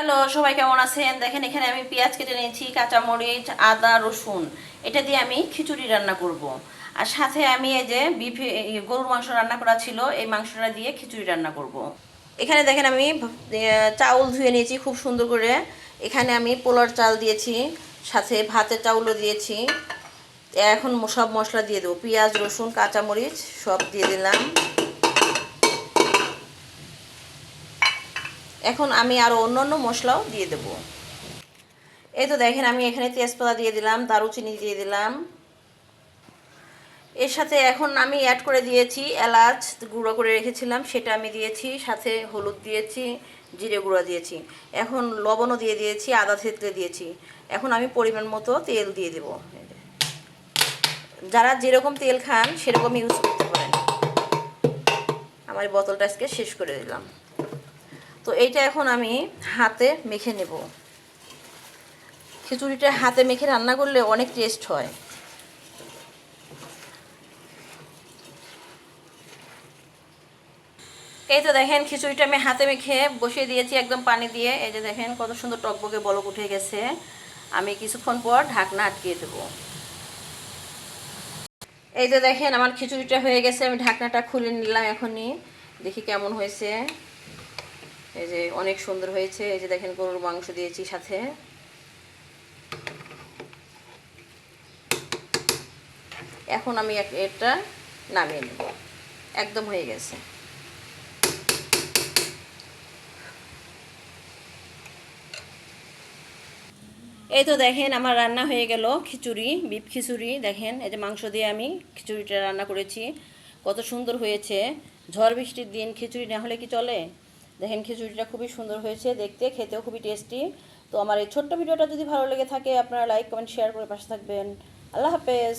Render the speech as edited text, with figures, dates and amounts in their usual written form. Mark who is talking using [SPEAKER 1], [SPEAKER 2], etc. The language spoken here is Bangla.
[SPEAKER 1] হ্যালো, সবাই কেমন আছেন? দেখেন এখানে আমি পেঁয়াজ কেটে নিয়েছি, কাঁচামরিচ, আদা, রসুন। এটা দিয়ে আমি খিচুড়ি রান্না করব। আর সাথে আমি এই যে গরুর মাংস রান্না করা ছিল, এই মাংসটা দিয়ে খিচুড়ি রান্না করব। এখানে দেখেন আমি চাউল ধুয়ে নিয়েছি খুব সুন্দর করে। এখানে আমি পোলার চাল দিয়েছি, সাথে ভাতের চাউলও দিয়েছি। এখন সব মশলা দিয়ে দেবো, পেঁয়াজ, রসুন, কাঁচামরিচ সব দিয়ে দিলাম। এখন আমি আরও অন্যান্য মশলাও দিয়ে দেবো। এই তো দেখেন আমি এখানে তেজপাতা দিয়ে দিলাম, দারুচিনি দিয়ে দিলাম। এর সাথে এখন আমি অ্যাড করে দিয়েছি এলাচ গুঁড়ো করে রেখেছিলাম, সেটা আমি দিয়েছি। সাথে হলুদ দিয়েছি, জিরে গুঁড়ো দিয়েছি। এখন লবণও দিয়ে দিয়েছি, আদা থেতলে দিয়েছি। এখন আমি পরিমাণ মতো তেল দিয়ে দেব। যারা যেরকম তেল খান সেরকম ইউজ করতে পারেন। আমার এই বোতলটা আজকে শেষ করে দিলাম। তো এইটা এখন আমি হাতে মেখে নেব। খিচুড়িটা হাতে মেখে রান্না করলে অনেক টেস্ট হয়। এই তো দেখেন খিচুড়িটা আমি হাতে মেখে বসিয়ে দিয়েছি একদম পানি দিয়ে। এই যে দেখেন কত সুন্দর টকবকে বলক উঠে গেছে। আমি কিছুক্ষণ পর ঢাকনা আটকিয়ে দেবো। এই যে দেখেন আমার খিচুড়িটা হয়ে গেছে, আমি ঢাকনাটা খুলে নিলাম এখনই। দেখি কেমন হয়েছে। এই যে অনেক সুন্দর হয়েছে। এই যে দেখেন গরুর মাংস দিয়েছি সাথে। এখন আমি এটা নামিয়ে নেব। একদম হয়ে গেছে। এই তো দেখেন আমার রান্না হয়ে গেল খিচুড়ি, বিফ খিচুড়ি। দেখেন এই যে মাংস দিয়ে আমি খিচুড়িটা রান্না করেছি, কত সুন্দর হয়েছে। ঝড় বৃষ্টির দিন খিচুড়ি না হলে কি চলে? দেখেন খিচুড়িটা খুবই সুন্দর হয়েছে দেখতে, খেতেও খুবই টেস্টি। তো আমার এই ছোট্ট ভিডিওটা যদি ভালো লেগে থাকে আপনারা লাইক কমেন্ট শেয়ার করে পাশে থাকবেন। আল্লাহ হাফেজ।